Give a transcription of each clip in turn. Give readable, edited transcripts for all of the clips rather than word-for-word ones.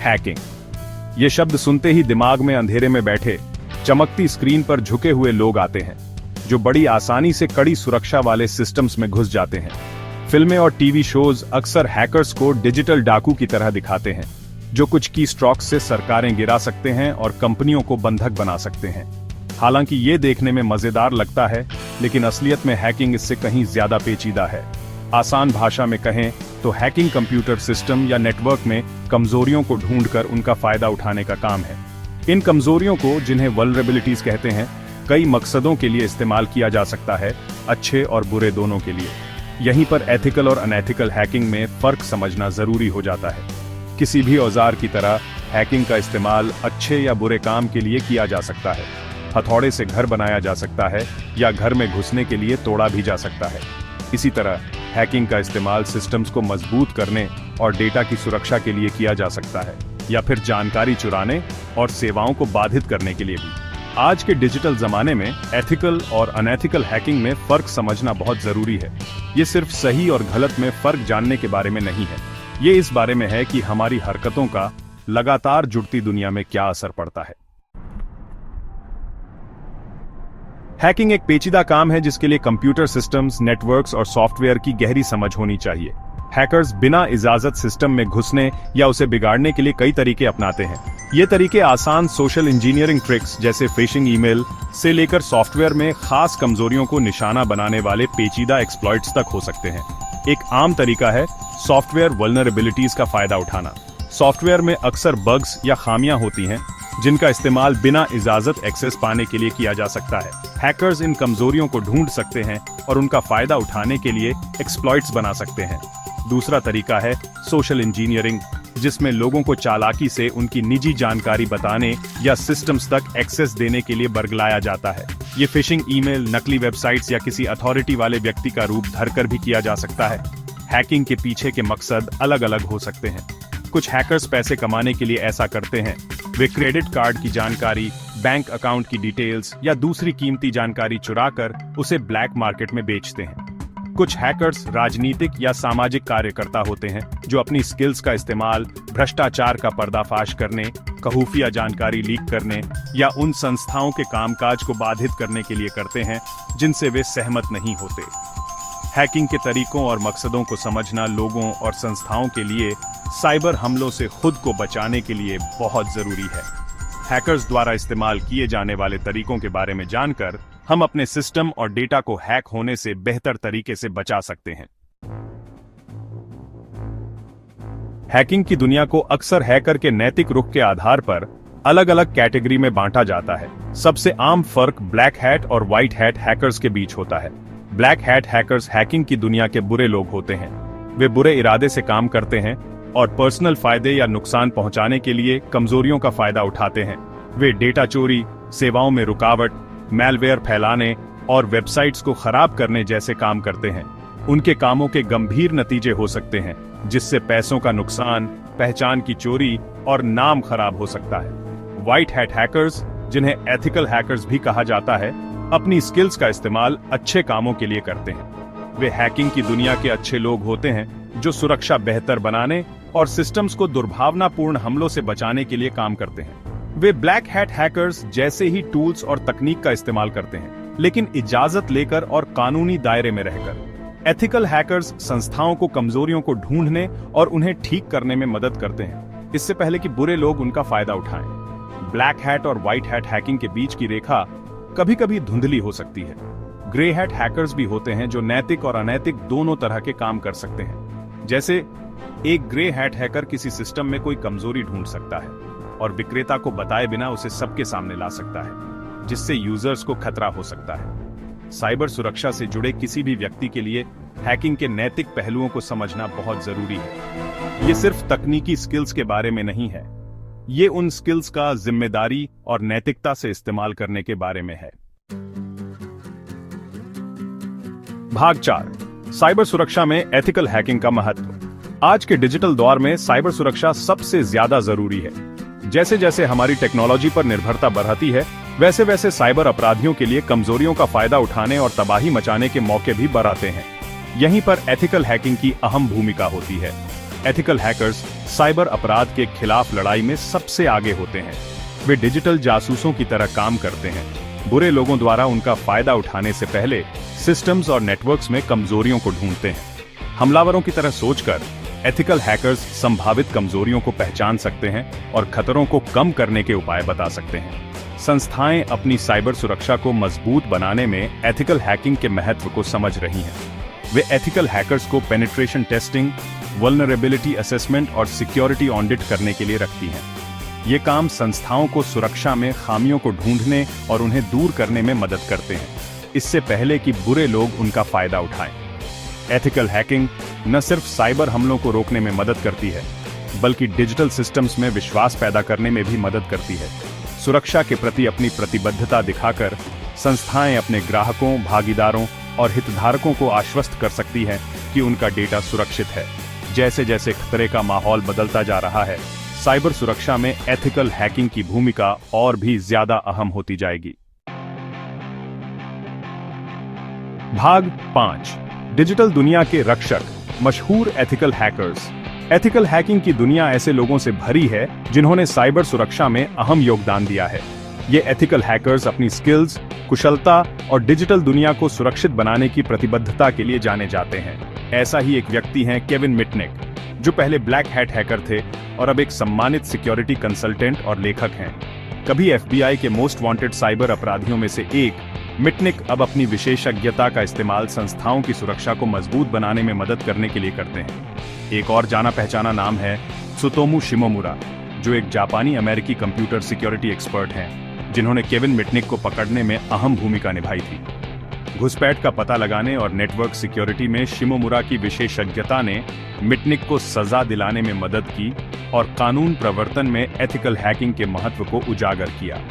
Hacking. ये शब्द सुनते ही दिमाग में अंधेरे में बैठे चमकती स्क्रीन पर झुके हुए लोग आते हैं, जो बड़ी आसानी से कड़ी सुरक्षा वाले सिस्टम्स में घुस जाते हैं। फिल्में और टीवी शोज अक्सर हैकर्स को डिजिटल डाकू की तरह दिखाते हैं, जो कुछ की स्ट्रोक्स से सरकारें गिरा सकते हैं और कंपनियों को बंधक बना सकते हैं। हालांकि ये देखने में मजेदार लगता है, लेकिन असलियत में हैकिंग इससे कहीं ज्यादा पेचीदा है। आसान भाषा में कहें तो हैकिंग कंप्यूटर सिस्टम या नेटवर्क में कमजोरियों को ढूंढकर उनका फायदा उठाने का काम है। इन कमजोरियों को, जिन्हें वल्नरेबिलिटीज कहते हैं, कई मकसदों के लिए इस्तेमाल किया जा सकता है, अच्छे और बुरे दोनों के लिए। यहीं पर एथिकल और अनएथिकल हैकिंग में फर्क समझना जरूरी हो जाता है। किसी भी औजार की तरह हैकिंग का इस्तेमाल अच्छे या बुरे काम के लिए किया जा सकता है। हथौड़े से घर बनाया जा सकता है या घर में घुसने के लिए तोड़ा भी जा सकता है। इसी तरह हैकिंग का इस्तेमाल सिस्टम्स को मजबूत करने और डेटा की सुरक्षा के लिए किया जा सकता है, या फिर जानकारी चुराने और सेवाओं को बाधित करने के लिए भी। आज के डिजिटल जमाने में एथिकल और अनएथिकल हैकिंग में फर्क समझना बहुत जरूरी है। ये सिर्फ सही और गलत में फर्क जानने के बारे में नहीं है, ये इस बारे में है कि हमारी हरकतों का लगातार जुड़ती दुनिया में क्या असर पड़ता है। हैकिंग एक पेचीदा काम है जिसके लिए कंप्यूटर सिस्टम्स, नेटवर्क्स और सॉफ्टवेयर की गहरी समझ होनी चाहिए। हैकर्स बिना इजाजत सिस्टम में घुसने या उसे बिगाड़ने के लिए कई तरीके अपनाते हैं। ये तरीके आसान सोशल इंजीनियरिंग ट्रिक्स जैसे फिशिंग ईमेल से लेकर सॉफ्टवेयर में खास कमजोरियों को निशाना बनाने वाले पेचीदा एक्सप्लॉइट्स तक हो सकते हैं। एक आम तरीका है सॉफ्टवेयर वल्नरेबिलिटीज का फायदा उठाना। सॉफ्टवेयर में अक्सर बग्स या खामियां होती हैं, जिनका इस्तेमाल बिना इजाजत एक्सेस पाने के लिए किया जा सकता है। हैकर्स इन कमजोरियों को ढूंढ सकते हैं और उनका फायदा उठाने के लिए एक्सप्लॉइट्स बना सकते हैं। दूसरा तरीका है सोशल इंजीनियरिंग, जिसमें लोगों को चालाकी से उनकी निजी जानकारी बताने या सिस्टम्स तक एक्सेस देने के लिए बरगलाया जाता है। ये फिशिंग ईमेल, नकली वेबसाइट्स या किसी अथॉरिटी वाले व्यक्ति का रूप धरकर भी किया जा सकता है। हैकिंग के पीछे के मकसद अलग अलग हो सकते हैं। कुछ हैकर्स पैसे कमाने के लिए ऐसा करते हैं। वे क्रेडिट कार्ड की जानकारी, बैंक अकाउंट की डिटेल्स या दूसरी कीमती जानकारी चुराकर उसे ब्लैक मार्केट में बेचते हैं। कुछ हैकर्स राजनीतिक या सामाजिक कार्यकर्ता होते हैं, जो अपनी स्किल्स का इस्तेमाल भ्रष्टाचार का पर्दाफाश करने, खुफिया जानकारी लीक करने या उन संस्थाओं के कामकाज को बाधित करने के लिए करते हैं जिनसे वे सहमत नहीं होते। हैकिंग के तरीकों और मकसदों को समझना लोगों और संस्थाओं के लिए साइबर हमलों से खुद को बचाने के लिए बहुत जरूरी है। हैकर्स द्वारा इस्तेमाल किए जाने वाले तरीकों के बारे में जानकर हम अपने सिस्टम और डेटा को हैक होने से बेहतर तरीके से बचा सकते हैं। हैकिंग की दुनिया को अक्सर हैकर के नैतिक रुख के आधार पर अलग अलग कैटेगरी में बांटा जाता है। सबसे आम फर्क ब्लैक हैट और व्हाइट हैट हैकर्स के बीच होता है। ब्लैक हैट हैकर्स हैकिंग की दुनिया के बुरे लोग होते हैं। वे बुरे इरादे से काम करते हैं और पर्सनल फायदे या नुकसान पहुंचाने के लिए कमजोरियों का फायदा उठाते हैं। वे डेटा चोरी, सेवाओं में रुकावट, मैलवेयर फैलाने और वेबसाइट्स को खराब करने जैसे काम करते हैं। उनके कामों के गंभीर नतीजे हो सकते हैं, जिससे पैसों का नुकसान, पहचान की चोरी और नाम खराब हो सकता है। व्हाइट हैट हैकर्स, जिन्हें एथिकल हैकर्स भी कहा जाता है, अपनी स्किल्स का इस्तेमाल अच्छे कामों के लिए करते हैं। वे हैकिंग की दुनिया के अच्छे लोग होते हैं, जो सुरक्षा बेहतर बनाने और सिस्टम्स को दुर्भावनापूर्ण हमलों से बचाने के लिए काम करते हैं। वे ब्लैक हैट हैकर्स जैसे ही टूल्स और तकनीक का इस्तेमाल करते हैं, लेकिन इजाजत लेकर और कानूनी दायरे में रहकर। एथिकल हैकर्स संस्थाओं को कमजोरियों को ढूंढने और उन्हें ठीक करने में मदद करते हैं, इससे पहले कि बुरे लोग उनका फायदा उठाएं। ब्लैक हैट और व्हाइट हैट हैकिंग के बीच की रेखा कभी कभी धुंधली हो सकती है। ग्रे हैट हैकर्स भी होते हैं, जो नैतिक और अनैतिक दोनों तरह के काम कर सकते हैं। जैसे एक ग्रे हैट हैकर किसी सिस्टम में कोई कमजोरी ढूंढ सकता है और विक्रेता को बताए बिना उसे सबके सामने ला सकता है, जिससे यूजर्स को खतरा हो सकता है। साइबर सुरक्षा से जुड़े किसी भी व्यक्ति के लिए हैकिंग के नैतिक पहलुओं को समझना बहुत जरूरी है। ये सिर्फ तकनीकी स्किल्स के बारे में नहीं है, ये उन स्किल्स का जिम्मेदारी और नैतिकता से इस्तेमाल करने के बारे में है। भाग 4, साइबर सुरक्षा में एथिकल हैकिंग का महत्व। आज के डिजिटल दौर में साइबर सुरक्षा सबसे ज्यादा जरूरी है। जैसे जैसे हमारी टेक्नोलॉजी पर निर्भरता बढ़ती है, वैसे वैसे साइबर अपराधियों के लिए कमजोरियों का फायदा उठाने और तबाही मचाने के मौके भी बढ़ाते हैं। यहीं पर एथिकल हैकिंग की अहम भूमिका होती है। एथिकल हैकर्स साइबर अपराध के खिलाफ लड़ाई में सबसे आगे होते हैं। वे डिजिटल जासूसों की तरह काम करते हैं, बुरे लोगों द्वारा उनका फायदा उठाने से पहले सिस्टम्स और नेटवर्क्स में कमजोरियों को ढूंढते हैं। हमलावरों की तरह सोचकर एथिकल हैकर्स संभावित कमजोरियों को पहचान सकते हैं और खतरों को कम करने के उपाय बता सकते हैं। संस्थाएं अपनी साइबर सुरक्षा को मजबूत बनाने में एथिकल हैकिंग के महत्व को समझ रही हैं। वे एथिकल हैकर्स को पेनिट्रेशन टेस्टिंग, वल्नरेबिलिटी असेसमेंट और सिक्योरिटी ऑडिट करने के लिए रखती हैं। ये काम संस्थाओं को सुरक्षा में खामियों को ढूंढने और उन्हें दूर करने में मदद करते हैं, इससे पहले कि बुरे लोग उनका फायदा उठाएं। एथिकल हैकिंग न सिर्फ साइबर हमलों को रोकने में मदद करती है, बल्कि डिजिटल सिस्टम्स में विश्वास पैदा करने में भी मदद करती है। सुरक्षा के प्रति अपनी प्रतिबद्धता दिखाकर संस्थाएं अपने ग्राहकों, भागीदारों और हितधारकों को आश्वस्त कर सकती हैं कि उनका डेटा सुरक्षित है। जैसे जैसे खतरे का माहौल बदलता जा रहा है, साइबर सुरक्षा में एथिकल हैकिंग की भूमिका और भी ज्यादा अहम होती जाएगी। भाग 5, डिजिटल दुनिया के रक्षक, मशहूर एथिकल हैकर्स। एथिकल हैकिंग की दुनिया ऐसे लोगों से भरी है जिन्होंने साइबर सुरक्षा में अहम योगदान दिया है। ये एथिकल हैकर्स अपनी स्किल्स, कुशलता और डिजिटल दुनिया को सुरक्षित बनाने की प्रतिबद्धता के लिए जाने जाते हैं। ऐसा ही एक व्यक्ति हैं केविन मिटनिक, जो पहले ब्लैक हैट हैकर थे और अब एक सम्मानित सिक्योरिटी कंसल्टेंट और लेखक हैं। कभी एफबीआई के मोस्ट वांटेड साइबर अपराधियों में से एक, मिटनिक अब अपनी विशेषज्ञता का इस्तेमाल संस्थाओं की सुरक्षा को मजबूत बनाने में मदद करने के लिए करते हैं। एक और जाना पहचाना नाम है त्सुतोमु शिमोमुरा, जो एक जापानी अमेरिकी कंप्यूटर सिक्योरिटी एक्सपर्ट हैं, जिन्होंने केविन मिटनिक को पकड़ने में अहम भूमिका निभाई थी। घुसपैठ का पता लगाने और नेटवर्क सिक्योरिटी में शिमोमुरा की विशेषज्ञता ने मिटनिक को सजा दिलाने में मदद की और कानून प्रवर्तन में एथिकल हैकिंग के महत्व को उजागर किया।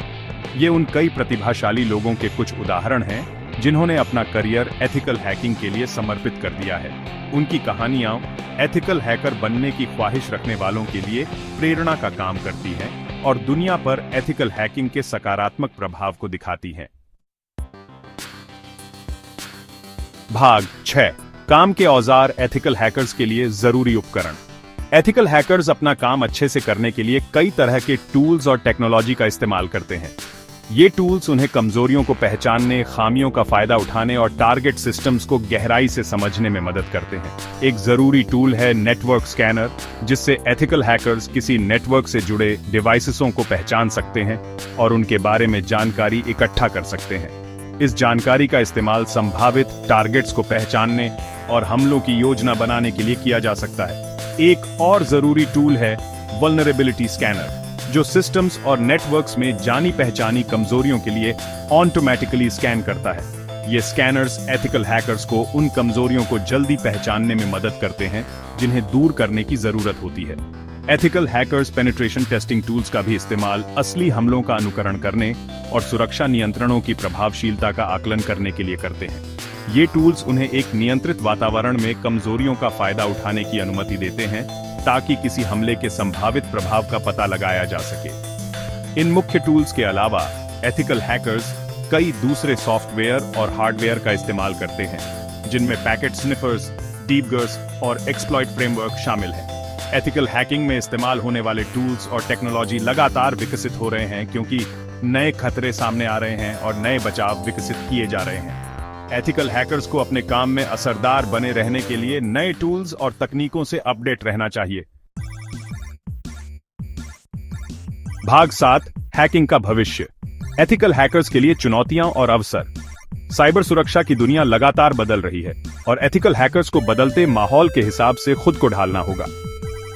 ये उन कई प्रतिभाशाली लोगों के कुछ उदाहरण हैं जिन्होंने अपना करियर एथिकल हैकिंग के लिए समर्पित कर दिया है। उनकी कहानियां एथिकल हैकर बनने की ख्वाहिश रखने वालों के लिए प्रेरणा का काम करती हैं और दुनिया पर एथिकल हैकिंग के सकारात्मक प्रभाव को दिखाती हैं। भाग 6, काम के औजार, एथिकल हैकर्स के लिए जरूरी उपकरण। एथिकल हैकर्स अपना काम अच्छे से करने के लिए कई तरह के टूल्स और टेक्नोलॉजी का इस्तेमाल करते हैं। ये टूल्स उन्हें कमजोरियों को पहचानने, खामियों का फायदा उठाने और टारगेट सिस्टम्स को गहराई से समझने में मदद करते हैं। एक जरूरी टूल है नेटवर्क स्कैनर, जिससे एथिकल हैकर्स किसी नेटवर्क से जुड़े डिवाइसेसों को पहचान सकते हैं और उनके बारे में जानकारी इकट्ठा कर सकते हैं। इस जानकारी का इस्तेमाल संभावित टारगेट्स को पहचानने और हमलों की योजना बनाने के लिए किया जा सकता है। एक और जरूरी टूल है वल्नरेबिलिटी स्कैनर, जो सिस्टम्स और नेटवर्क्स में जानी पहचानी कमजोरियों के लिए ऑटोमेटिकली स्कैन करता है। ये स्कैनर्स एथिकल हैकर्स को उन कमजोरियों को जल्दी पहचानने में मदद करते हैं जिन्हें दूर करने की जरूरत होती है। Ethical hackers penetration testing tools का भी इस्तेमाल असली हमलों का अनुकरण करने और सुरक्षा नियंत्रणों की प्रभावशीलता का आकलन करने के लिए करते हैं। ये टूल्स उन्हें एक नियंत्रित वातावरण में कमजोरियों का फायदा उठाने की अनुमति देते हैं, ताकि किसी हमले के संभावित प्रभाव का पता लगाया जा सके। इन मुख्य टूल्स के अलावा एथिकल हैकर्स कई दूसरे सॉफ्टवेयर और हार्डवेयर का इस्तेमाल करते हैं, जिनमें पैकेट स्निफर्स, डीबगर्स और एक्सप्लॉइट फ्रेमवर्क शामिल हैं। एथिकल हैकिंग में इस्तेमाल होने वाले टूल्स और टेक्नोलॉजी लगातार विकसित हो रहे हैं, क्योंकि नए खतरे सामने आ रहे हैं और नए बचाव विकसित किए जा रहे हैं। एथिकल हैकर्स को अपने काम में असरदार बने रहने के लिए नए टूल्स और तकनीकों से अपडेट रहना चाहिए। भाग 7, हैकिंग का भविष्य, एथिकल हैकर्स के लिए चुनौतियां और अवसर। साइबर सुरक्षा की दुनिया लगातार बदल रही है और एथिकल हैकर्स को बदलते माहौल के हिसाब से खुद को ढालना होगा।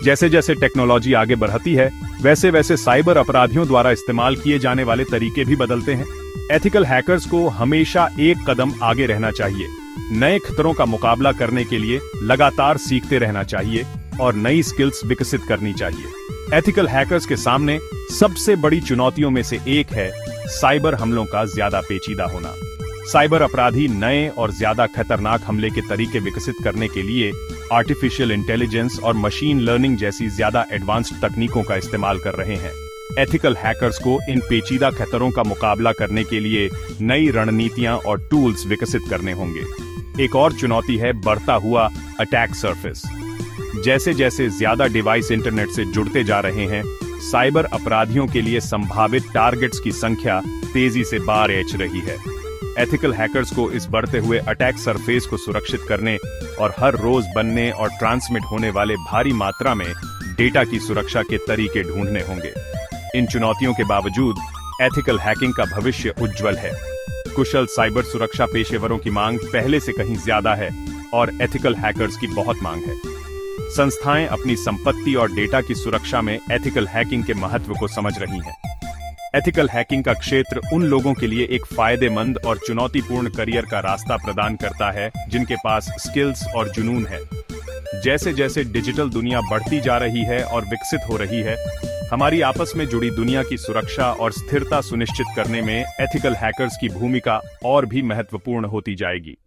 जैसे जैसे टेक्नोलॉजी आगे बढ़ती है, वैसे वैसे साइबर अपराधियों द्वारा इस्तेमाल किए जाने वाले तरीके भी बदलते हैं। एथिकल हैकर्स को हमेशा एक कदम आगे रहना चाहिए, नए खतरों का मुकाबला करने के लिए लगातार सीखते रहना चाहिए और नई स्किल्स विकसित करनी चाहिए। एथिकल हैकर्स के सामने सबसे बड़ी चुनौतियों में से एक है साइबर हमलों का ज्यादा पेचीदा होना। साइबर अपराधी नए और ज्यादा खतरनाक हमले के तरीके विकसित करने के लिए आर्टिफिशियल इंटेलिजेंस और मशीन लर्निंग जैसी ज्यादा एडवांस्ड तकनीकों का इस्तेमाल कर रहे हैं। एथिकल हैकर्स को इन पेचीदा खतरों का मुकाबला करने के लिए नई रणनीतियां और टूल्स विकसित करने होंगे। एक और चुनौती है बढ़ता हुआ अटैक सरफेस। जैसे जैसे ज्यादा डिवाइस इंटरनेट से जुड़ते जा रहे हैं, साइबर अपराधियों के लिए संभावित टारगेट्स की संख्या तेजी से बढ़ रही है। एथिकल हैकर्स को इस बढ़ते हुए अटैक सरफेस को सुरक्षित करने और हर रोज बनने और ट्रांसमिट होने वाले भारी मात्रा में डेटा की सुरक्षा के तरीके ढूंढने होंगे। इन चुनौतियों के बावजूद एथिकल हैकिंग का भविष्य उज्जवल है। कुशल साइबर सुरक्षा पेशेवरों की मांग पहले से कहीं ज्यादा है और एथिकल हैकर्स की बहुत मांग है। संस्थाएं अपनी संपत्ति और डेटा की सुरक्षा में एथिकल हैकिंग के महत्व को समझ रही हैं। एथिकल हैकिंग का क्षेत्र उन लोगों के लिए एक फायदेमंद और चुनौतीपूर्ण करियर का रास्ता प्रदान करता है जिनके पास स्किल्स और जुनून है। जैसे जैसे डिजिटल दुनिया बढ़ती जा रही है और विकसित हो रही है, हमारी आपस में जुड़ी दुनिया की सुरक्षा और स्थिरता सुनिश्चित करने में एथिकल हैकर्स की भूमिका और भी महत्वपूर्ण होती जाएगी।